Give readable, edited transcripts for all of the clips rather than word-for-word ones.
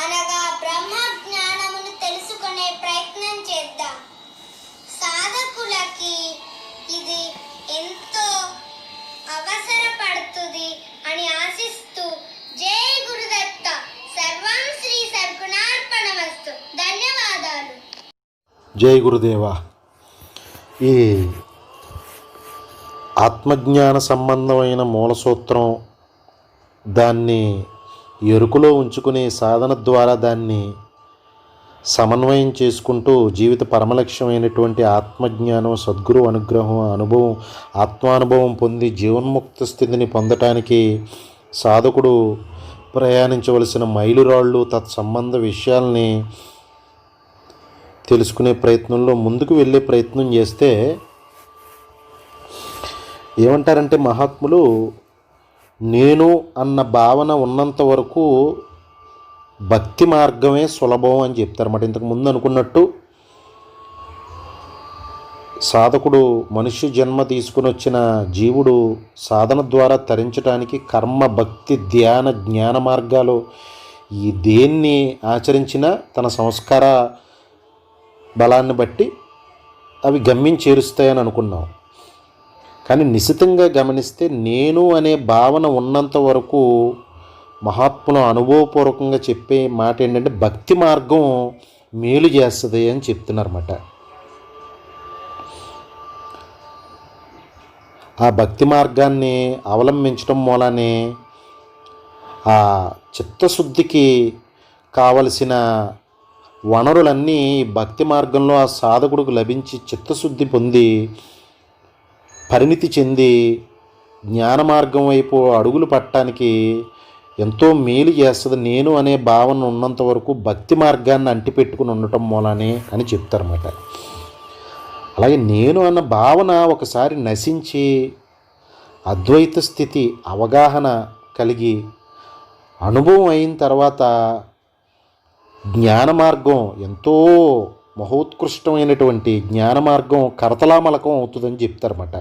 అనగా బ్రహ్మ జ్ఞానమును తెలుసుకునే ప్రయత్నం చేద్దాం. సాధకులకి ఇది ఎంతో అవసరపడుతుంది అని ఆశిస్తూ జై గురుదత్త. సర్వం శ్రీ సద్గుణార్పణమస్తు. ధన్యవాదాలు. జై గురుదేవా. ఈ ఆత్మజ్ఞాన సంబంధమైన మూల సూత్రం, దాన్ని ఎరుకులో ఉంచుకునే సాధన ద్వారా దాన్ని సమన్వయం చేసుకుంటూ జీవిత పరమలక్ష్యమైనటువంటి ఆత్మజ్ఞానం, సద్గురు అనుగ్రహం, అనుభవం, ఆత్మానుభవం పొంది జీవన్ముక్త స్థితిని పొందటానికి సాధకుడు ప్రయాణించవలసిన మైలురాళ్ళు, తత్సంబంధ విషయాల్ని తెలుసుకునే ప్రయత్నంలో ముందుకు వెళ్ళే ప్రయత్నం చేస్తే ఏమంటారంటే మహాత్ములు, నేను అన్న భావన ఉన్నంత వరకు భక్తి మార్గమే సులభం అని చెప్తారన్నమాట. ఇంతకు ముందు అనుకున్నట్టు సాధకుడు మనుష్య జన్మ తీసుకుని వచ్చిన జీవుడు సాధన ద్వారా తరించడానికి కర్మ, భక్తి, ధ్యాన, జ్ఞాన మార్గాలు ఈ దేన్ని ఆచరించినా తన సంస్కార బలాన్ని బట్టి అవి గమ్యం చేరుస్తాయని అనుకున్నాం. కానీ నిశితంగా గమనిస్తే నేను అనే భావన ఉన్నంత వరకు మహాత్ములు అనుభవపూర్వకంగా చెప్పే మాట ఏంటంటే భక్తి మార్గం మేలు చేస్తుంది అని చెప్తున్నారన్నమాట. ఆ భక్తి మార్గాన్ని అవలంబించడం మూలానే ఆ చిత్తశుద్ధికి కావలసిన వనరులన్నీ భక్తి మార్గంలో ఆ సాధకుడికి లభించి చిత్తశుద్ధి పొంది పరిణితి చెంది జ్ఞాన మార్గం వైపు అడుగులు పట్టడానికి ఎంతో మేలు చేస్తుంది. నేను అనే భావన ఉన్నంత వరకు భక్తి మార్గాన్ని అంటిపెట్టుకుని ఉండటం మూలానే అని చెప్తారన్నమాట. అలాగే నేను అన్న భావన ఒకసారి నశించి అద్వైత స్థితి అవగాహన కలిగి అనుభవం అయిన తర్వాత జ్ఞాన మార్గం ఎంతో మహోత్కృష్టమైనటువంటి జ్ఞాన మార్గం కరతలామలకం అవుతుందని చెప్తారన్నమాట.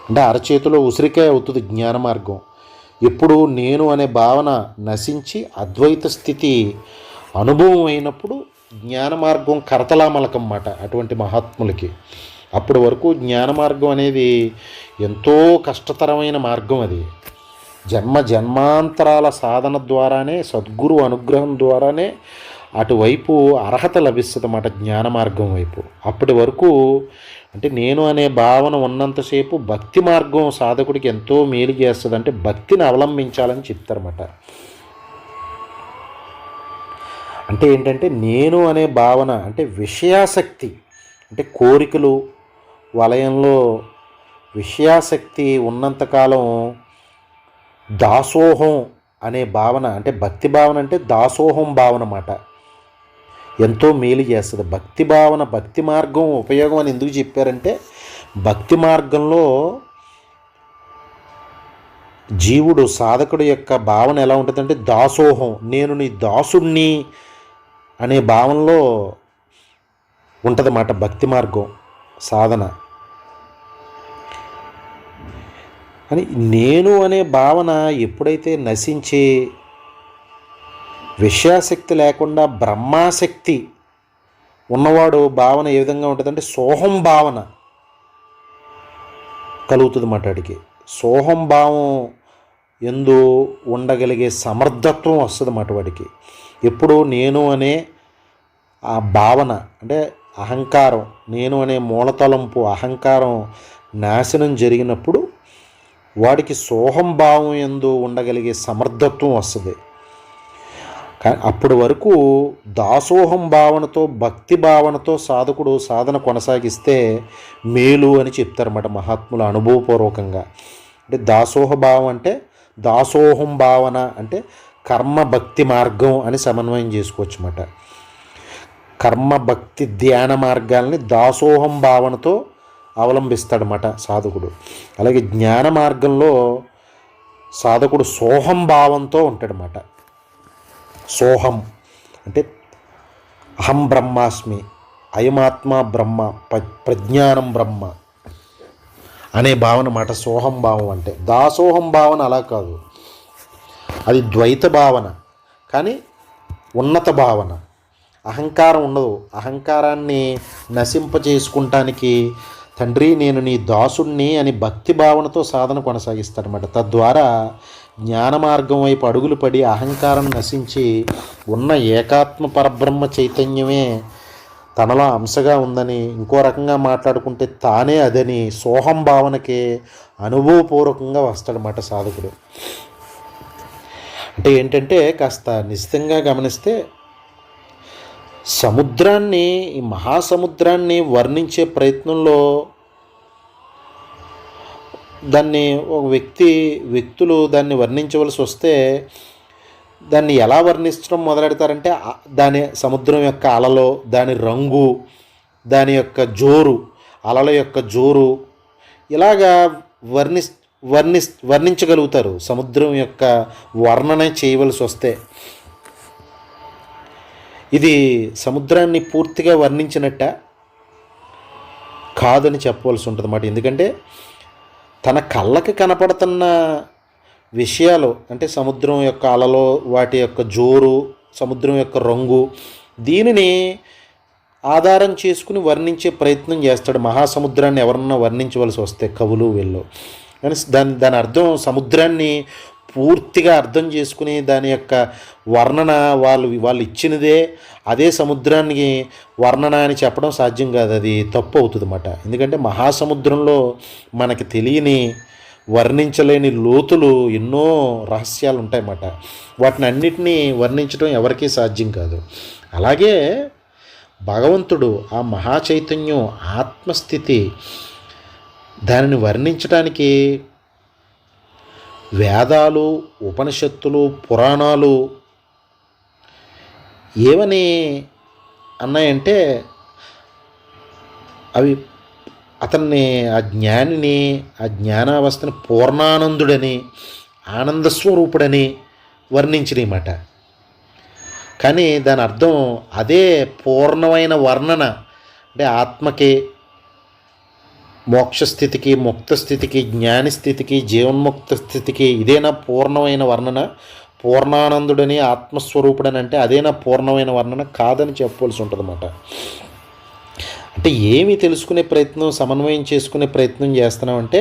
అంటే అరచేతిలో ఉసిరికాయ అవుతుంది జ్ఞాన మార్గం. ఎప్పుడు నేను అనే భావన నశించి అద్వైత స్థితి అనుభవం అయినప్పుడు జ్ఞాన మార్గం కరతలామలకం అన్నమాట అటువంటి మహాత్ములకి. అప్పటి వరకు జ్ఞాన మార్గం అనేది ఎంతో కష్టతరమైన మార్గం. అది జన్మాంతరాల సాధన ద్వారానే, సద్గురు అనుగ్రహం ద్వారానే అటువైపు అర్హత లభిస్తుంది అన్నమాట జ్ఞాన మార్గం వైపు. అప్పటి వరకు అంటే నేను అనే భావన ఉన్నంతసేపు భక్తి మార్గం సాధకుడికి ఎంతో మేలు చేస్తుంది. అంటే భక్తిని అవలంబించాలని చెప్తారన్నమాట. అంటే ఏంటంటే నేను అనే భావన అంటే విషయాసక్తి, అంటే కోరికలు వలయంలో విషయాసక్తి ఉన్నంతకాలం దాసోహం అనే భావన, అంటే భక్తి భావన అంటే దాసోహం భావన అన్నమాట, ఎంతో మేలు చేస్తుంది. భక్తి భావన, భక్తి మార్గం ఉపయోగం అని ఎందుకు చెప్పారంటే భక్తి మార్గంలో జీవుడు సాధకుడు యొక్క భావన ఎలా ఉంటుందంటే దాసోహం, నేను నీ దాసుణ్ణి అనే భావనలో ఉంటుందన్నమాట భక్తి మార్గం సాధన. అని నేను అనే భావన ఎప్పుడైతే నశించి విషయాసక్తి లేకుండా బ్రహ్మాసక్తి ఉన్నవాడు భావన ఏ విధంగా ఉంటుందంటే సోహం భావన కలుగుతుంది అన్నమాట. సోహం భావం ఎందు ఉండగలిగే సమర్థత్వం వస్తుంది అన్నమాట వాడికి. ఎప్పుడు నేను అనే ఆ భావన అంటే అహంకారం, నేను అనే మూలతలంపు అహంకారం నాశనం జరిగినప్పుడు వాడికి సోహం భావం ఎందు ఉండగలిగే సమర్థత్వం వస్తుంది. కానీ అప్పటి వరకు దాసోహం భావనతో భక్తి భావనతో సాధకుడు సాధన కొనసాగిస్తే మేలు అని చెప్తారన్నమాట మహాత్ములు అనుభవపూర్వకంగా. అంటే దాసోహ భావం అంటే దాసోహం భావన అంటే కర్మ భక్తి మార్గం అని సమన్వయం చేసుకోవచ్చు అన్నమాట. కర్మ భక్తి ధ్యాన మార్గాల్ని దాసోహం భావనతో అవలంబిస్తాడన్నమాట సాధకుడు. అలాగే జ్ఞాన మార్గంలో సాధకుడు సోహం భావంతో ఉంటాడన్నమాట. సోహం అంటే అహం బ్రహ్మాస్మి, అయమాత్మ బ్రహ్మ, ప్రజ్ఞానం బ్రహ్మ అనే భావన మాట సోహం భావం అంటే. దాసోహం భావన అలా కాదు, అది ద్వైత భావన. కానీ ఉన్నత భావన, అహంకారం ఉండదు. అహంకారాన్ని నశింపచేసుకుంటానికి తండ్రి నేను నీ దాసుణ్ణి అని భక్తి భావనతో సాధన కొనసాగిస్తారన్నమాట. తద్వారా జ్ఞాన మార్గం వైపు అడుగులు పడి అహంకారం నశించి ఉన్న ఏకాత్మ పరబ్రహ్మ చైతన్యమే తనలో అంశగా ఉందని, ఇంకో రకంగా మాట్లాడుకుంటే తానే అదని సోహం భావనకే అనుభవపూర్వకంగా వస్తాడన్నమాట సాధకుడు. అంటే ఏంటంటే కాస్త నిశ్చితంగా గమనిస్తే సముద్రాన్ని, ఈ మహాసముద్రాన్ని వర్ణించే ప్రయత్నంలో దాన్ని ఒక వ్యక్తులు దాన్ని వర్ణించవలసి వస్తే దాన్ని ఎలా వర్ణించడం మొదలెడతారంటే దాని సముద్రం యొక్క అలలు, దాని రంగు, దాని యొక్క జోరు, అలల యొక్క జోరు, ఇలాగా వర్ణించగలుగుతారు. సముద్రం యొక్క వర్ణన చేయవలసి వస్తే ఇది సముద్రాన్ని పూర్తిగా వర్ణించినట్ట కాదని చెప్పవలసి ఉంటుంది అన్నమాట. ఎందుకంటే తన కళ్ళకి కనపడుతున్న విషయాలు, అంటే సముద్రం యొక్క అలలు, వాటి యొక్క జోరు, సముద్రం యొక్క రంగు, దీనిని ఆధారం చేసుకుని వర్ణించే ప్రయత్నం చేస్తాడు. మహాసముద్రాన్ని ఎవరన్నా వర్ణించవలసి వస్తే కవులు వీళ్ళు, కానీ దాని అర్థం సముద్రాన్ని పూర్తిగా అర్థం చేసుకుని దాని యొక్క వర్ణన వాళ్ళు ఇచ్చినదే అదే సముద్రానికి వర్ణన అని చెప్పడం సాధ్యం కాదు. అది తప్పు అవుతుంది అన్నమాట. ఎందుకంటే మహాసముద్రంలో మనకి తెలియని, వర్ణించలేని లోతులు, ఎన్నో రహస్యాలు ఉంటాయన్నమాట. వాటిని అన్నిటినీ వర్ణించడం ఎవరికీ సాధ్యం కాదు. అలాగే భగవంతుడు, ఆ మహాచైతన్యం, ఆత్మస్థితి, దానిని వర్ణించడానికి వేదాలు, ఉపనిషత్తులు, పురాణాలు ఏమని అన్నాయంటే అవి అతన్ని, ఆ జ్ఞానిని, ఆ జ్ఞానావస్థని పూర్ణానందుడని, ఆనందస్వరూపుడని వర్ణించినమాట. కానీ దాని అర్థం అదే పూర్ణమైన వర్ణన, అంటే ఆత్మకి, మోక్షస్థితికి, ముక్తస్థితికి, జ్ఞానిస్థితికి, జీవన్ముక్త స్థితికి ఇదేనా పూర్ణమైన వర్ణన? పూర్ణానందుడని, ఆత్మస్వరూపుడని అంటే అదేనా పూర్ణమైన వర్ణన? కాదని చెప్పవలసి ఉంటుంది అన్నమాట. అంటే ఏమి తెలుసుకునే ప్రయత్నం, సమన్వయం చేసుకునే ప్రయత్నం చేస్తున్నామంటే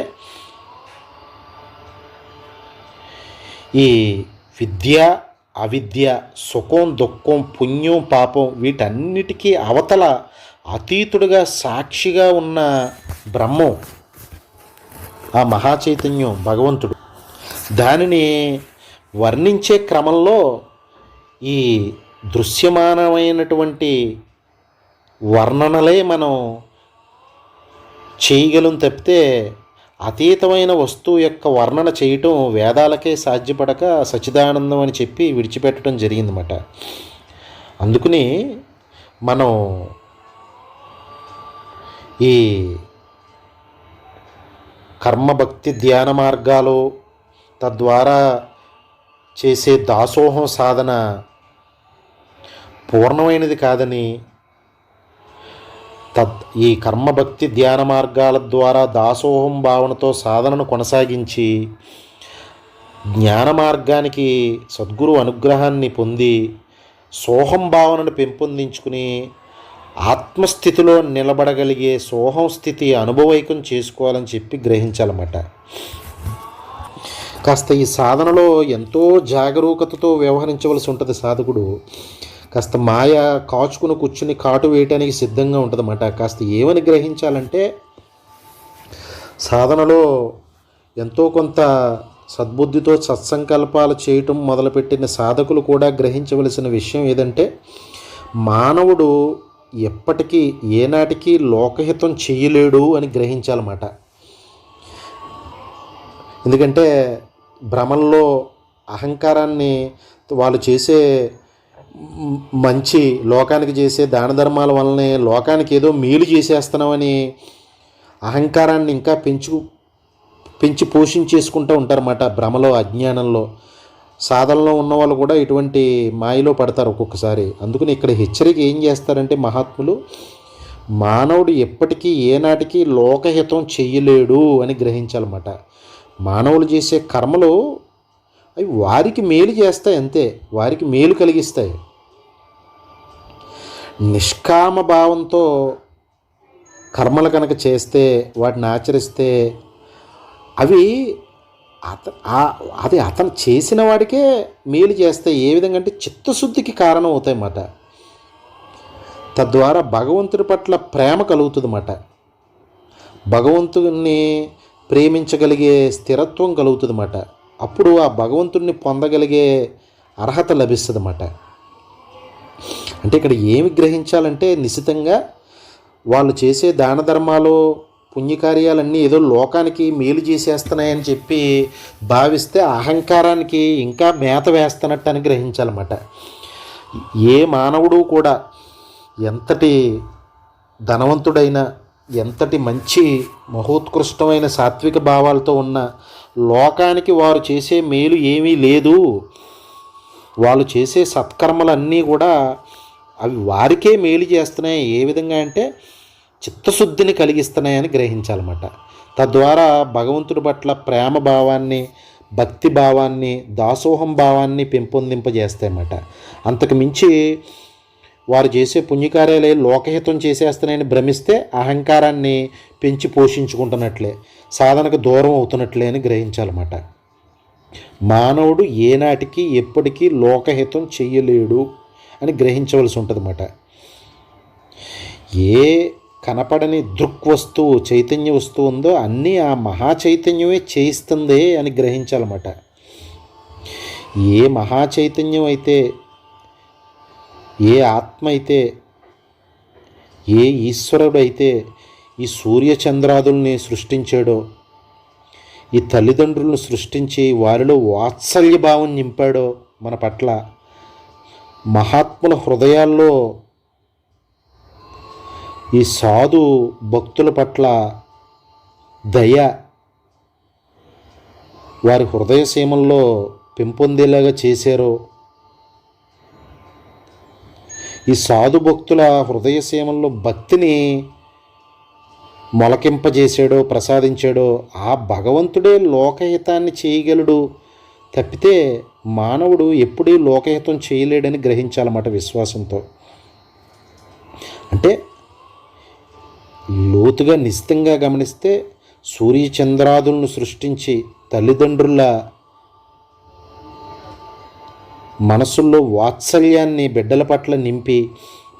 ఈ విద్య, అవిద్య, సుఖం, దుఃఖం, పుణ్యం, పాపం, వీటన్నిటికీ అవతల అతీతుడుగా సాక్షిగా ఉన్న బ్రహ్మం, ఆ మహాచైతన్యం, భగవంతుడు, దానిని వర్ణించే క్రమంలో ఈ దృశ్యమానమైనటువంటి వర్ణనలే మనం చేయగలం తప్పితే అతీతమైన వస్తువు యొక్క వర్ణన చేయటం వేదాలకే సాధ్యపడక సచ్చిదానందం అని చెప్పి విడిచిపెట్టడం జరిగిందన్నమాట. అందుకని మనం ఈ కర్మభక్తి ధ్యాన మార్గాలు, తద్వారా చేసే దాసోహం సాధన పూర్ణమైనది కాదని, ఈ కర్మభక్తి ధ్యాన మార్గాల ద్వారా దాసోహం భావనతో సాధనను కొనసాగించి జ్ఞాన మార్గానికి సద్గురు అనుగ్రహాన్ని పొంది సోహం భావనను పెంపొందించుకుని ఆత్మస్థితిలో నిలబడగలిగే సోహం స్థితి అనుభవైకం చేసుకోవాలని చెప్పి గ్రహించాలన్నమాట. కాస్త ఈ సాధనలో ఎంతో జాగరూకతతో వ్యవహరించవలసి ఉంటుంది సాధకుడు. కాస్త మాయ కాచుకుని కూర్చుని కాటు వేయటానికి సిద్ధంగా ఉంటుందన్నమాట. కాస్త ఏమని గ్రహించాలంటే సాధనలో ఎంతో కొంత సద్బుద్ధితో సత్సంకల్పాలు చేయటం మొదలుపెట్టిన సాధకులు కూడా గ్రహించవలసిన విషయం ఏదంటే మానవుడు ఎప్పటికీ ఏనాటికి లోకహితం చేయలేడు అని గ్రహించాలన్నమాట. ఎందుకంటే భ్రమల్లో అహంకారాన్ని, వాళ్ళు చేసే మంచి, లోకానికి చేసే దాన ధర్మాల వల్లనే లోకానికి ఏదో మేలు చేసేస్తున్నామని అహంకారాన్ని ఇంకా పెంచి పోషించేసుకుంటూ ఉంటారన్నమాట. భ్రమలో, అజ్ఞానంలో సాధనలో ఉన్న వాళ్ళు కూడా ఇటువంటి మాయలో పడతారు ఒక్కొక్కసారి. అందుకని ఇక్కడ హెచ్చరిక ఏం చేస్తారంటే మహాత్ములు, మానవుడు ఎప్పటికీ ఏనాటికి లోకహితం చెయ్యలేడు అని గ్రహించాలన్నమాట. మానవులు చేసే కర్మలు అవి వారికి మేలు చేస్తాయి, అంతే, వారికి మేలు కలిగిస్తాయి. నిష్కామ భావంతో కర్మలు కనుక చేస్తే, వాటిని ఆచరిస్తే అవి అది అతను చేసిన వాడికే మేలు చేస్తాయి. ఏ విధంగా అంటే చిత్తశుద్ధికి కారణం అవుతాయి అన్నమాట. తద్వారా భగవంతుడి పట్ల ప్రేమ కలుగుతుందన్నమాట. భగవంతుని ప్రేమించగలిగే స్థిరత్వం కలుగుతుందన్నమాట. అప్పుడు ఆ భగవంతుడిని పొందగలిగే అర్హత లభిస్తుందన్నమాట. అంటే ఇక్కడ ఏమి గ్రహించాలంటే, నిశితంగా వాళ్ళు చేసే దాన ధర్మాలు, పుణ్యకార్యాలన్నీ ఏదో లోకానికి మేలు చేసేస్తున్నాయని చెప్పి భావిస్తే అహంకారానికి ఇంకా మేత వేస్తున్నట్టు అని గ్రహించాలన్నమాట. ఏ మానవుడు కూడా ఎంతటి ధనవంతుడైనా, ఎంతటి మంచి మహోత్కృష్టమైన సాత్విక భావాలతో ఉన్న లోకానికి వారు చేసే మేలు ఏమీ లేదు. వాళ్ళు చేసే సత్కర్మలన్నీ కూడా అవి వారికే మేలు చేస్తున్నాయి. ఏ విధంగా అంటే చిత్తశుద్ధిని కలిగిస్తున్నాయని గ్రహించాలన్నమాట. తద్వారా భగవంతుడి పట్ల ప్రేమ భావాన్ని, భక్తి భావాన్ని, దాసోహం భావాన్ని పెంపొందింపజేస్తాయన్నమాట. అంతకు మించి వారు చేసే పుణ్యకార్యాలే లోకహితం చేసేస్తున్నాయని భ్రమిస్తే అహంకారాన్ని పెంచి పోషించుకుంటున్నట్లే, సాధనకు దూరం అవుతున్నట్లే అని గ్రహించాలన్నమాట. మానవుడు ఏనాటికి ఎప్పటికీ లోకహితం చెయ్యలేడు అని గ్రహించవలసి ఉంటుందన్నమాట. ఏ కనపడని దృక్ వస్తువు, చైతన్య వస్తువు ఉందో అన్నీ ఆ మహా చైతన్యమే చేయిస్తుంది అని గ్రహించాలన్నమాట. ఏ మహా చైతన్యం అయితే, ఏ ఆత్మ అయితే, ఏ ఈశ్వరుడు అయితే ఈ సూర్యచంద్రాదుల్ని సృష్టించాడో, ఈ తల్లిదండ్రులను సృష్టించి వారిలో వాత్సల్య భావం నింపాడో మన పట్ల, మహాత్ముల హృదయాల్లో ఈ సాధు భక్తుల పట్ల దయ వారి హృదయ సీమల్లో పెంపొందేలాగా చేశారో, ఈ సాధు భక్తుల హృదయ సీమల్లో భక్తిని మొలకింపజేశాడో, ప్రసాదించాడో ఆ భగవంతుడే లోకహితాన్ని చేయగలడు తప్పితే మానవుడు ఎప్పుడూ లోకహితం చేయలేడని గ్రహించాలన్నమాట విశ్వాసంతో. అంటే లోతుగా నిశ్చితంగా గమనిస్తే సూర్యచంద్రాదులను సృష్టించి తల్లిదండ్రుల మనసుల్లో వాత్సల్యాన్ని బిడ్డల పట్ల నింపి,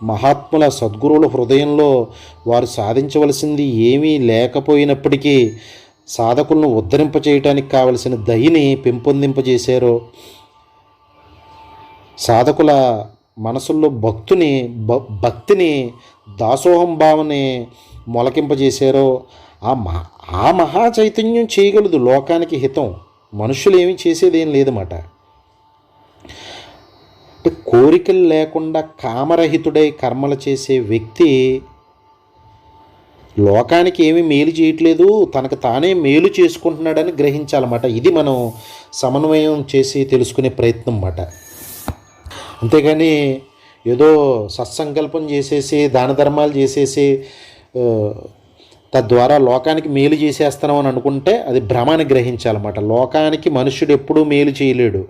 మహాత్ముల సద్గురువుల హృదయంలో వారు సాధించవలసింది ఏమీ లేకపోయినప్పటికీ సాధకులను ఉద్ధరింపచేయటానికి కావలసిన దయని పెంపొందింపజేశారో, సాధకుల మనసుల్లో భక్తిని దాసోహం భావని మొలకింపజేశారో ఆ మహా చైతన్యం చేయగలదు లోకానికి హితం. మనుషులు ఏమీ చేసేదేం లేదన్నమాట. అంటే కోరికలు లేకుండా కామరహితుడై కర్మలు చేసే వ్యక్తి లోకానికి ఏమీ మేలు చేయట్లేదు, తనకు తానే మేలు చేసుకుంటున్నాడని గ్రహించాలన్నమాట. ఇది మనం సమన్వయం చేసి తెలుసుకునే ప్రయత్నం అన్నమాట. అంతేగాని ఏదో సత్సంకల్పం చేసేసి దాన ధర్మాలు చేసేసి తద్వారా లోకానికి మేలు చేసేస్తున్నాం అని అనుకుంటే అది భ్రమాన్ని గ్రహించాలన్నమాట. లోకానికి మనుష్యుడు ఎప్పుడూ మేలు చేయలేడు.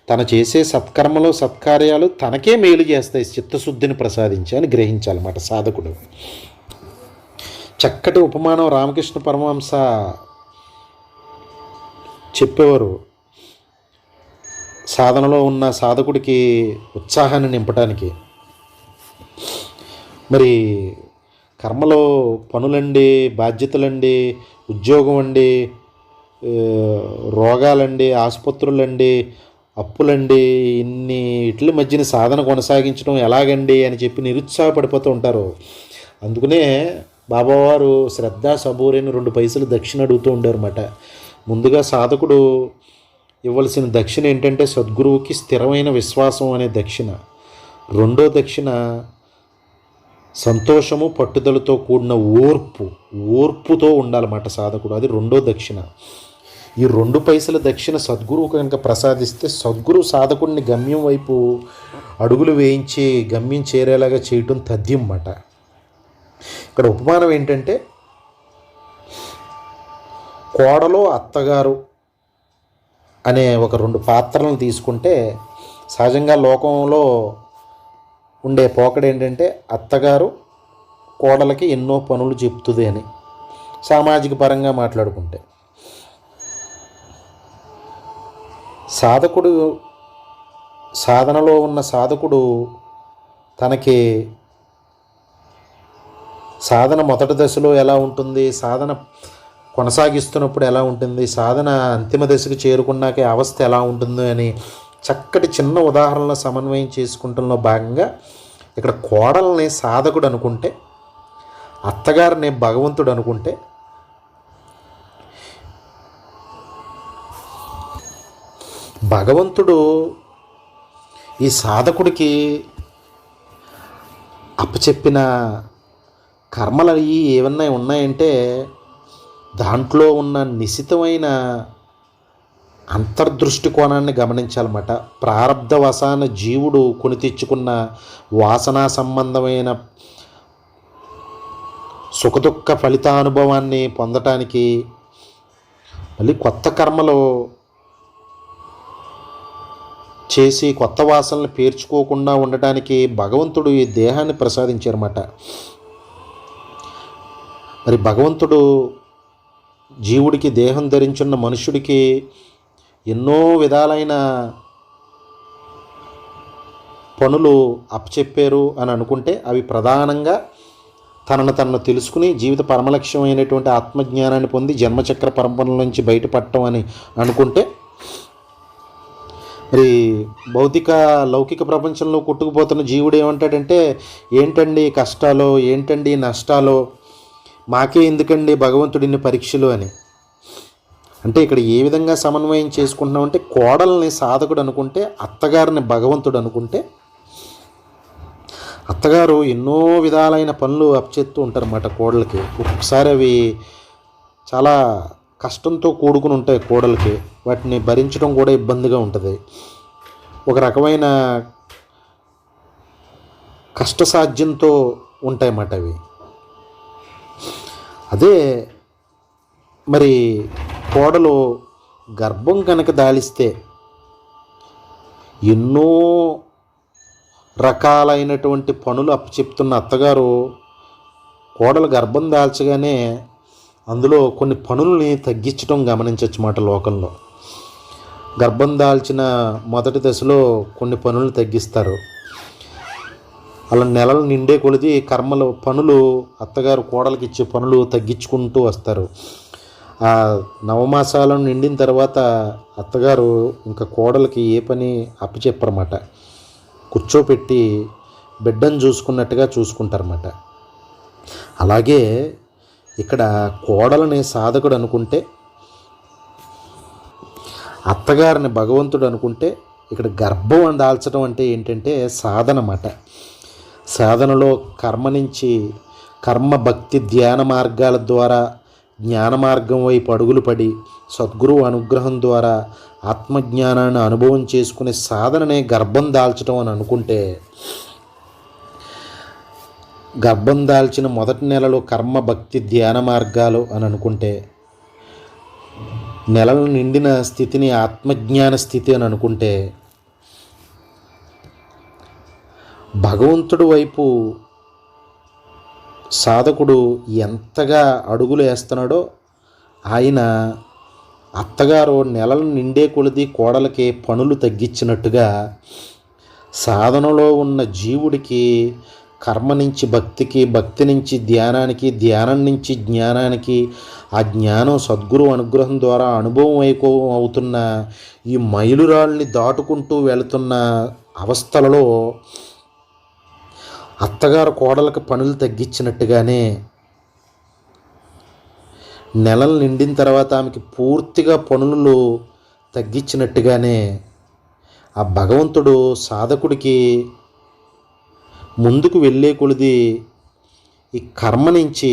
తను చేసే సత్కర్మలు, సత్కార్యాలు తనకే మేలు చేస్తాయి, చిత్తశుద్ధిని ప్రసాదించి అని గ్రహించాలన్నమాట సాధకుడు. చక్కటి ఉపమానం రామకృష్ణ పరమహంస చెప్పేవారు. సాధనలో ఉన్న సాధకుడికి ఉత్సాహాన్ని నింపడానికి. మరి కర్మలో పనులండి, బాధ్యతలండి, ఉద్యోగం అండి, రోగాలండి, ఆసుపత్రులండి, అప్పులండి, వీటి మధ్యన సాధన కొనసాగించడం ఎలాగండి అని చెప్పి నిరుత్సాహపడిపోతూ ఉంటారు. అందుకనే బాబావారు శ్రద్ధ సబూరైన 2 పైసలు దక్షిణ అడుగుతూ ఉండారన్నమాట. ముందుగా సాధకుడు ఇవ్వాల్సిన దక్షిణ ఏంటంటే సద్గురువుకి స్థిరమైన విశ్వాసం అనే దక్షిణ. రెండో దక్షిణ సంతోషము, పట్టుదలతో కూడిన ఓర్పుతో ఉండాలన్నమాట సాధకుడు. అది రెండో దక్షిణ. ఈ 2 పైసల దక్షిణ సద్గురువు కనుక ప్రసాదిస్తే సద్గురువు సాధకుడిని గమ్యం వైపు అడుగులు వేయించి గమ్యం చేరేలాగా చేయటం తథ్యం అన్నమాట. ఇక్కడ ఉపమానం ఏంటంటే కోడలో అత్తగారు అనే ఒక 2 పాత్రలను తీసుకుంటే సహజంగా లోకంలో ఉండే పోకడ ఏంటంటే అత్తగారు కోడలకి ఎన్నో పనులు చెప్తుంది అని, సామాజిక పరంగా మాట్లాడుకుంటే. సాధకుడు, సాధనలో ఉన్న సాధకుడు తనకి సాధన మొదటి దశలో ఎలా ఉంటుంది, సాధన కొనసాగిస్తున్నప్పుడు ఎలా ఉంటుంది, సాధన అంతిమ దశకు చేరుకున్నాక అవస్థ ఎలా ఉంటుంది అని చక్కటి చిన్న ఉదాహరణల సమన్వయం చేసుకుంటంలో భాగంగా ఇక్కడ కోడల్ని సాధకుడు అనుకుంటే, అత్తగారిని భగవంతుడు అనుకుంటే, భగవంతుడు ఈ సాధకుడికి అప్పచెప్పిన కర్మలు అవి ఏమన్నా ఉన్నాయంటే దాంట్లో ఉన్న నిశితమైన అంతర్దృష్టి కోణాన్ని గమనించాలన్నమాట. ప్రారబ్ధ వశాన జీవుడు కొని తెచ్చుకున్న వాసనా సంబంధమైన సుఖదుఖ ఫలితానుభవాన్ని పొందటానికి, మళ్ళీ కొత్త కర్మలు చేసి కొత్త వాసనలు పేర్చుకోకుండా ఉండటానికి భగవంతుడు ఈ దేహాన్ని ప్రసాదించారన్నమాట. మరి భగవంతుడు జీవుడికి దేహం ధరించున్న మనుషుడికి ఎన్నో విధాలైన పనులు అప్పచెప్పారు అని అనుకుంటే అవి ప్రధానంగా తనను తెలుసుకుని జీవిత పరమలక్ష్యమైనటువంటి ఆత్మజ్ఞానాన్ని పొంది జన్మచక్ర పరంపరల నుంచి బయటపడటం అని అనుకుంటే, మరి భౌతిక లౌకిక ప్రపంచంలో కొట్టుకుపోతున్న జీవుడు ఏమంటాడంటే, ఏంటండి కష్టాలు, ఏంటండి నష్టాలు, మాకే ఎందుకండి భగవంతుడిని పరీక్షలు అని. అంటే ఇక్కడ ఏ విధంగా సమన్వయం చేసుకుంటున్నామంటే, కోడల్ని సాధకుడు అనుకుంటే, అత్తగారిని భగవంతుడు అనుకుంటే, అత్తగారు ఎన్నో విధాలైన పనులు అప్పచెప్తూ ఉంటారన్నమాట కోడలకి. ఒక్కొక్కసారి అవి చాలా కష్టంతో కూడుకుని ఉంటాయి కోడలకి, వాటిని భరించడం కూడా ఇబ్బందిగా ఉంటుంది. ఒక రకమైన కష్టసాధ్యంతో ఉంటాయన్నమాట అవి. అదే మరి కోడలు గర్భం కనుక దాలిస్తే ఎన్నో రకాలైనటువంటి పనులు అప్పచెప్తున్న అత్తగారు కోడలు గర్భం దాల్చగానే అందులో కొన్ని పనుల్ని తగ్గించడం గమనించవచ్చు మాట. లోకంలో గర్భం దాల్చిన మొదటి దశలో కొన్ని పనులు తగ్గిస్తారు. అలా నెలలు నిండే కొలిది కర్మలు పనులు అత్తగారు కోడలికి ఇచ్చే పనులు తగ్గించుకుంటూ వస్తారు. ఆ నవమాసాలను నిండిన తర్వాత అత్తగారు ఇంకా కోడలికి ఏ పని అప్పచెప్పరన్నమాట. కూర్చోపెట్టి బిడ్డను చూసుకున్నట్టుగా చూసుకుంటారన్నమాట. అలాగే ఇక్కడ కోడలని సాధకుడు అనుకుంటే, అత్తగారిని భగవంతుడు అనుకుంటే, ఇక్కడ గర్భం దాల్చడం అంటే ఏంటంటే సాధన అన్నమాట. సాధనలో కర్మ నుంచి కర్మ భక్తి ధ్యాన మార్గాల ద్వారా జ్ఞాన మార్గం వైపు అడుగులు పడి సద్గురువు అనుగ్రహం ద్వారా ఆత్మజ్ఞానాన్ని అనుభవం చేసుకునే సాధననే గర్భం దాల్చడం అని అనుకుంటే, గర్భం దాల్చిన మొదటి నెలలో కర్మ భక్తి ధ్యాన మార్గాలు అని అనుకుంటే, నెలలు నిండిన స్థితిని ఆత్మజ్ఞాన స్థితి అని అనుకుంటే, భగవంతుడి వైపు సాధకుడు ఎంతగా అడుగులు వేస్తున్నాడో, ఆయన అత్తగారు నెలలు నిండే కొలది కోడలకి పనులు తగ్గించినట్టుగా సాధనలో ఉన్న జీవుడికి కర్మ నుంచి భక్తికి, భక్తి నుంచి ధ్యానానికి, ధ్యానం నుంచి జ్ఞానానికి, ఆ జ్ఞానం సద్గురు అనుగ్రహం ద్వారా అనుభవం అవుతున్న ఈ మైలురాళ్ళని దాటుకుంటూ వెళుతున్న అవస్థలలో అత్తగారు కోడలకు పనులు తగ్గించినట్టుగానే నెలలు నిండిన తర్వాత ఆమెకి పూర్తిగా పనులు తగ్గించినట్టుగానే ఆ భగవంతుడు సాధకుడికి ముందుకు వెళ్ళే కొలిది ఈ కర్మ నుంచి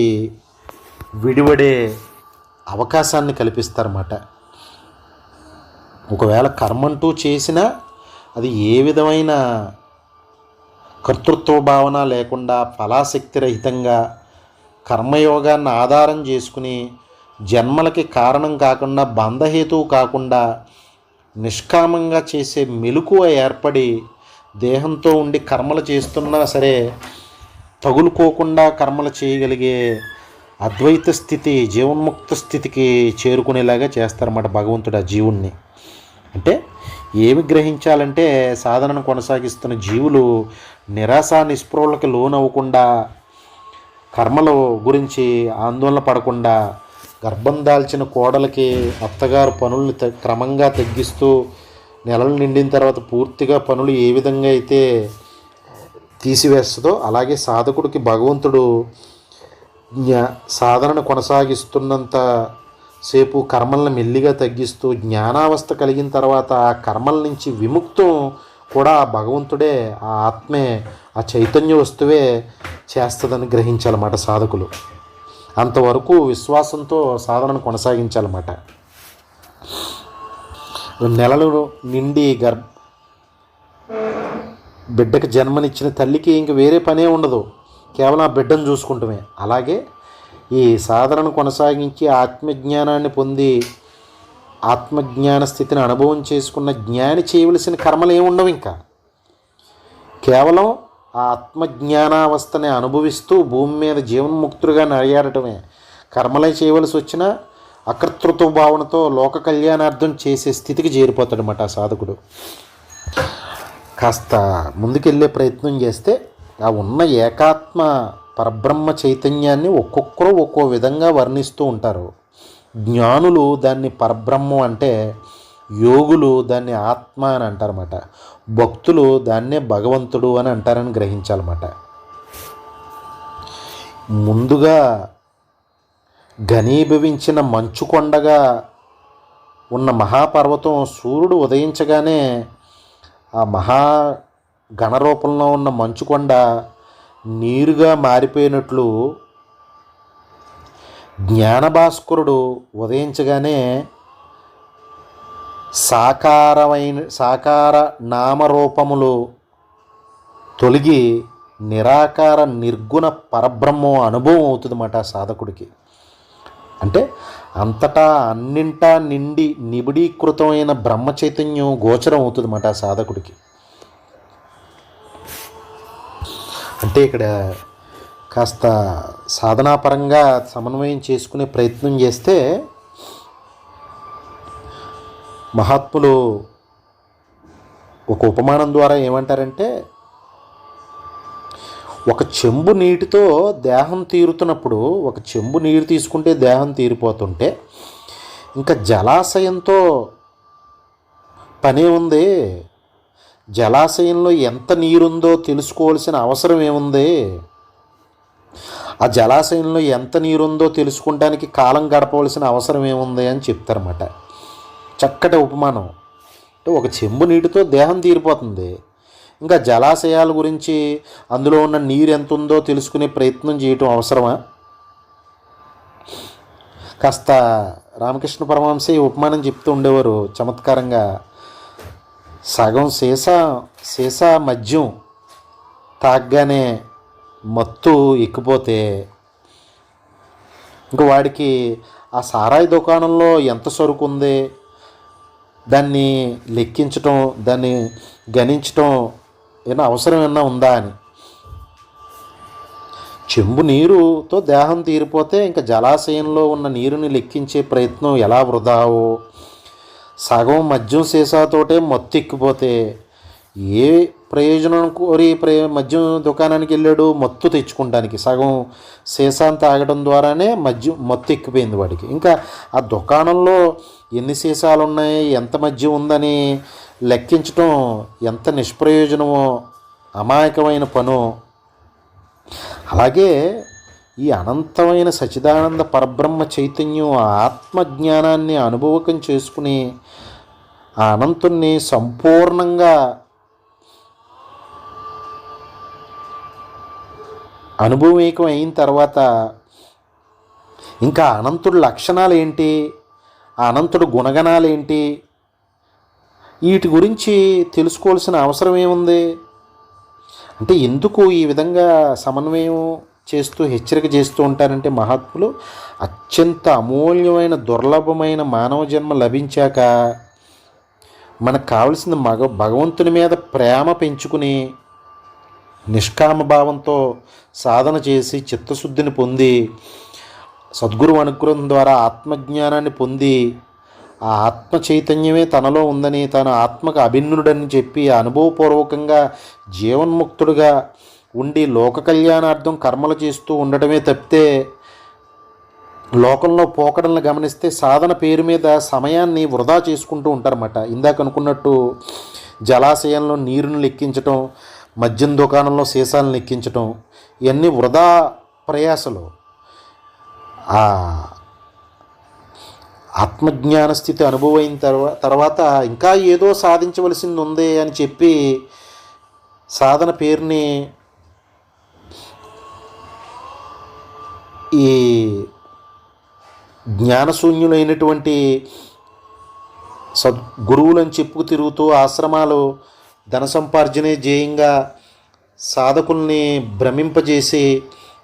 విడిపడే అవకాశాన్ని కల్పిస్తారన్నమాట. ఒకవేళ కర్మంటూ చేసినా అది ఏ విధమైన కర్తృత్వ భావన లేకుండా ఫలాశక్తి రహితంగా కర్మయోగాన్ని ఆధారం చేసుకుని జన్మలకి కారణం కాకుండా బంధహేతువు కాకుండా నిష్కామంగా చేసే మెలకువ ఏర్పడి దేహంతో ఉండి కర్మలు చేస్తున్నా సరే తగులుకోకుండా కర్మలు చేయగలిగే అద్వైత స్థితి, జీవన్ముక్త స్థితికి చేరుకునేలాగా చేస్తారన్నమాట భగవంతుడు ఆ జీవుణ్ణి. అంటే ఏమి గ్రహించాలంటే సాధనను కొనసాగిస్తున్న జీవులు నిరాశ నిస్పృహలకు లోనవ్వకుండా, కర్మల గురించి ఆందోళన పడకుండా, గర్భం దాల్చిన కోడలకి అత్తగారు పనుల్ని క్రమంగా తగ్గిస్తూ నెలలు నిండిన తర్వాత పూర్తిగా పనులు ఏ విధంగా అయితే తీసివేస్తుందో అలాగే సాధకుడికి భగవంతుడు సాధనను కొనసాగిస్తున్నంత సేపు కర్మలను మెల్లిగా తగ్గిస్తూ జ్ఞానావస్థ కలిగిన తర్వాత ఆ కర్మల నుంచి విముక్తం కూడా ఆ భగవంతుడే, ఆ ఆత్మే, ఆ చైతన్య వస్తువే చేస్తుందని గ్రహించాలన్నమాట సాధకులు. అంతవరకు విశ్వాసంతో సాధనను కొనసాగించాలన్నమాట. నెలలు నిండి బిడ్డకు జన్మనిచ్చిన తల్లికి ఇంక వేరే పనే ఉండదు, కేవలం ఆ బిడ్డను చూసుకుంటమే. అలాగే ఈ సాధనను కొనసాగించి ఆత్మజ్ఞానాన్ని పొంది ఆత్మజ్ఞాన స్థితిని అనుభవం చేసుకున్న జ్ఞాని చేయవలసిన కర్మలు ఏముండవు. ఇంకా కేవలం ఆ ఆత్మజ్ఞానావస్థని అనుభవిస్తూ భూమి మీద జీవన్ముక్తులుగా నడియాడటమే. కర్మలై చేయవలసి వచ్చిన అకర్తృత్వ భావనతో లోక కళ్యాణార్థం చేసే స్థితికి చేరిపోతాడనమాట ఆ సాధకుడు. కాస్త ముందుకెళ్ళే ప్రయత్నం చేస్తే ఆ ఉన్న ఏకాత్మ పరబ్రహ్మ చైతన్యాన్ని ఒక్కొక్కరు ఒక్కో విధంగా వర్ణిస్తూ ఉంటారు. జ్ఞానులు దాన్ని పరబ్రహ్మం అంటే, యోగులు దాన్ని ఆత్మ అని అంటారన్నమాట. భక్తులు దాన్నే భగవంతుడు అని అంటారని గ్రహించాలన్నమాట. ముందుగా ఘనీభవించిన మంచుకొండగా ఉన్న మహాపర్వతం సూర్యుడు ఉదయించగానే ఆ మహా ఘనరూపంలో ఉన్న మంచుకొండ నీరుగా మారిపోయినట్లు జ్ఞానభాస్కరుడు ఉదయించగానే సాకార నామరూపములు తొలగి నిరాకార నిర్గుణ పరబ్రహ్మం అనుభవం అవుతుందన్నమాట సాధకుడికి. అంటే అంతటా అన్నింటా నిండి నిబిడీకృతమైన బ్రహ్మ చైతన్యం గోచరం అవుతుందన్నమాట సాధకుడికి. అంటే ఇక్కడ కాస్త సాధనాపరంగా సమన్వయం చేసుకునే ప్రయత్నం చేస్తే మహాత్ములు ఒక ఉపమానం ద్వారా ఏమంటారంటే, ఒక చెంబు నీటితో దేహం తీరుతున్నప్పుడు, ఒక చెంబు నీరు తీసుకుంటే దేహం తీరిపోతుంటే ఇంకా జలాశయంతో పనే ఉంది. జలాశయంలో ఎంత నీరుందో తెలుసుకోవాల్సిన అవసరం ఏముంది? ఆ జలాశయంలో ఎంత నీరుందో తెలుసుకుంటానికి కాలం గడపవలసిన అవసరం ఏముంది అని చెప్తారన్నమాట. చక్కటి ఉపమానం. అంటే ఒక చెంబు నీటితో దేహం తీరిపోతుంది, ఇంకా జలాశయాల గురించి అందులో ఉన్న నీరు ఎంత ఉందో తెలుసుకునే ప్రయత్నం చేయటం అవసరమా? కాస్త రామకృష్ణ పరమహంస ఈ ఉపమానం చెప్తూ ఉండేవారు చమత్కారంగా. సగం సీసా మద్యం తాగ్గానే మత్తు ఎక్కిపోతే ఇంక వాడికి ఆ సారాయి దుకాణంలో ఎంత సరుకు ఉంది దాన్ని లెక్కించటం, దాన్ని గణించటం ఏమైనా అవసరం ఏమన్నా ఉందా అని. చెంబు నీరుతో దేహం తీరిపోతే ఇంకా జలాశయంలో ఉన్న నీరుని లెక్కించే ప్రయత్నం ఎలా వృధావో, సగం మద్యం సీసాతోటే మత్తు ఎక్కిపోతే ఏ ప్రయోజనం కోరి మద్యం దుకాణానికి వెళ్ళాడు? మత్తు తెచ్చుకోవడానికి. సగం సీసాను తాగడం ద్వారానే మత్తు ఎక్కిపోయింది వాడికి. ఇంకా ఆ దుకాణంలో ఎన్ని సీసాలు ఉన్నాయి, ఎంత మద్యం ఉందని లెక్కించటం ఎంత నిష్ప్రయోజనమో, అమాయకమైన పనో. అలాగే ఈ అనంతమైన సచిదానంద పరబ్రహ్మ చైతన్యం ఆత్మజ్ఞానాన్ని అనుభవకం చేసుకుని ఆ అనంతుణ్ణి సంపూర్ణంగా అనుభవీకం అయిన తర్వాత ఇంకా అనంతుడి లక్షణాలు ఏంటి, ఆ అనంతుడు గుణగణాలు ఏంటి, వీటి గురించి తెలుసుకోవాల్సిన అవసరం ఏముంది? అంటే ఎందుకు ఈ విధంగా సమన్వయం చేస్తూ హెచ్చరిక చేస్తూ ఉంటారంటే మహాత్ములు అత్యంత అమూల్యమైన దుర్లభమైన మానవ జన్మ లభించాక మనకు కావలసిన భగవంతుని మీద ప్రేమ పెంచుకుని నిష్కామ భావంతో సాధన చేసి చిత్తశుద్ధిని పొంది సద్గురు అనుగ్రహం ద్వారా ఆత్మజ్ఞానాన్ని పొంది ఆ ఆత్మ చైతన్యమే తనలో ఉందని, తన ఆత్మకు అభిన్నుడని చెప్పి అనుభవపూర్వకంగా జీవన్ముక్తుడుగా ఉండి లోక కళ్యాణార్థం కర్మలు చేస్తూ ఉండటమే తప్పితే లోకంలో పోకడలను గమనిస్తే సాధన పేరు మీద సమయాన్ని వృధా చేసుకుంటూ ఉంటారన్నమాట. ఇందాక అనుకున్నట్టు జలాశయంలో నీరుని లెక్కించటం, మద్యం దుకాణంలో సీసాలను లెక్కించటం, ఇవన్నీ వృధా ప్రయాసలు. ఆ ఆత్మజ్ఞాన స్థితి అనుభవమైన తర్వాత ఇంకా ఏదో సాధించవలసింది ఉంది అని చెప్పి సాధన పేరుని ఈ జ్ఞానశూన్యులైనటువంటి గురువులని చెప్పుకు తిరుగుతూ ఆశ్రమాలు ధన సంపార్జనే ధ్యేయంగా సాధకుల్ని భ్రమింపజేసి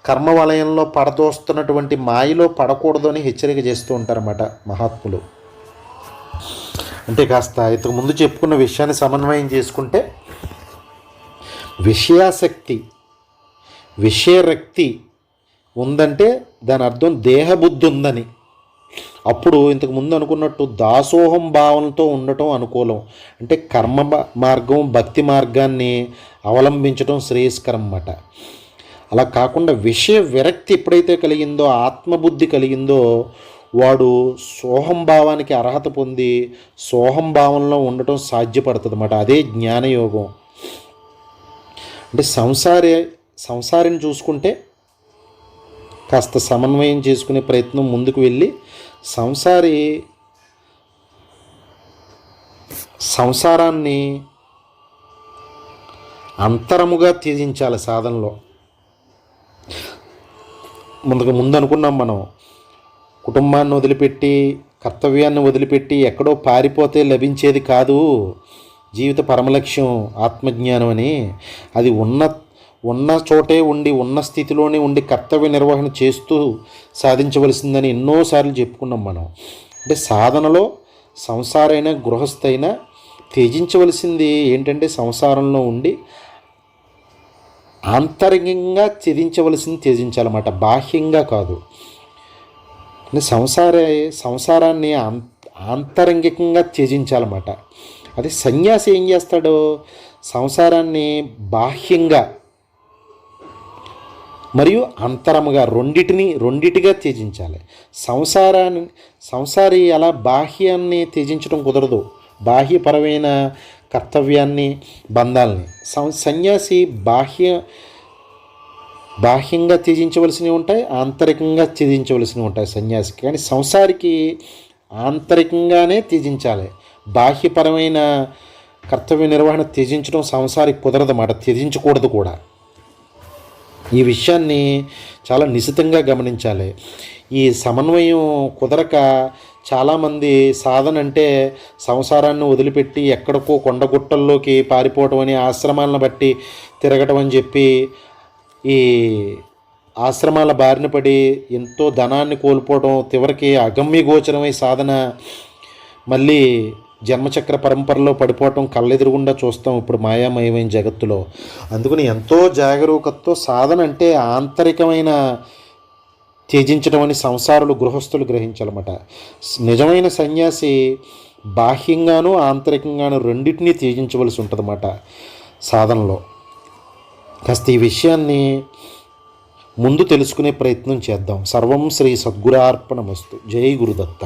కర్మ వలయంలో పడదోస్తున్నటువంటి మాయలో పడకూడదు అని హెచ్చరిక చేస్తూ ఉంటారన్నమాట మహాత్ములు. అంటే కాస్త ఇంతకుముందు చెప్పుకున్న విషయాన్ని సమన్వయం చేసుకుంటే విషయాసక్తి, విషయరక్తి ఉందంటే దాని అర్థం దేహబుద్ధి ఉందని. అప్పుడు ఇంతకుముందు అనుకున్నట్టు దాసోహం భావనతో ఉండటం అనుకూలం. అంటే కర్మ మార్గం, భక్తి మార్గాన్ని అవలంబించడం శ్రేయస్కరం అన్నమాట. అలా కాకుండా విషయ విరక్తి ఎప్పుడైతే కలిగిందో, ఆత్మబుద్ధి కలిగిందో, వాడు సోహం భావానికి అర్హత పొంది సోహం భావంలో ఉండటం సాధ్యపడుతుంది అన్నమాట. అదే జ్ఞానయోగం. అంటే సంసారిని చూసుకుంటే కాస్త సమన్వయం చేసుకునే ప్రయత్నం ముందుకు వెళ్ళి సంసారాన్ని అంతరముగా త్యజించాలి సాధనలో. ముందు అనుకున్నాం మనం, కుటుంబాన్ని వదిలిపెట్టి, కర్తవ్యాన్ని వదిలిపెట్టి ఎక్కడో పారిపోతే లభించేది కాదు జీవిత పరమలక్ష్యం ఆత్మజ్ఞానం అని. అది ఉన్న చోటే ఉండి, ఉన్న స్థితిలోనే ఉండి కర్తవ్య నిర్వహణ చేస్తూ సాధించవలసిందని ఎన్నోసార్లు చెప్పుకున్నాం మనం. అంటే సాధనలో సంసారైనా గృహస్థైనా త్యజించవలసింది ఏంటంటే సంసారంలో ఉండి ఆంతరంగికంగా త్యజించవలసింది త్యజించాలన్నమాట, బాహ్యంగా కాదు. సంసారాన్ని ఆంతరంగికంగా త్యజించాలన్నమాట. అదే సన్యాసి ఏం చేస్తాడు, సంసారాన్ని బాహ్యంగా మరియు అంతరముగా రెండిటిగా త్యజించాలి. సంసారి అలా బాహ్యాన్ని త్యజించడం కుదరదు, బాహ్యపరమైన కర్తవ్యాన్ని, బంధాలని. సన్యాసి బాహ్యంగా త్యజించవలసినవి ఉంటాయి, ఆంతరికంగా త్యజించవలసినవి ఉంటాయి సన్యాసికి. కానీ సంసారికి ఆంతరికంగానే త్యజించాలి. బాహ్యపరమైన కర్తవ్య నిర్వహణ త్యజించడం సంసారికి కుదరదన్నమాట, త్యజించకూడదు కూడా. ఈ విషయాన్ని చాలా నిశితంగా గమనించాలి. ఈ సమన్వయం కుదరక చాలామంది సాధన అంటే సంసారాన్ని వదిలిపెట్టి ఎక్కడికో కొండగుట్టల్లోకి పారిపోవటం అని, ఆశ్రమాలను బట్టి తిరగటం అని చెప్పి ఈ ఆశ్రమాల బారిన పడి ఎంతో ధనాన్ని కోల్పోవడం, చివరికి అగమ్యగోచరమై సాధన మళ్ళీ జన్మచక్ర పరంపరలో పడిపోవటం కళ్ళెదురుగుండా చూస్తాం ఇప్పుడు మాయామయమైన జగత్తులో. అందుకని ఎంతో జాగరూకతతో సాధన అంటే ఆంతరికమైన త్యజించడం అని సంసారులు, గృహస్థులు గ్రహించాలన్నమాట. నిజమైన సన్యాసి బాహ్యంగాను ఆంతరికంగాను రెండింటినీ త్యజించవలసి ఉంటుందన్నమాట సాధనలో. కాస్త ఈ విషయాన్ని ముందు తెలుసుకునే ప్రయత్నం చేద్దాం. సర్వం శ్రీ సద్గురార్పణమస్తు. జై గురుదత్త.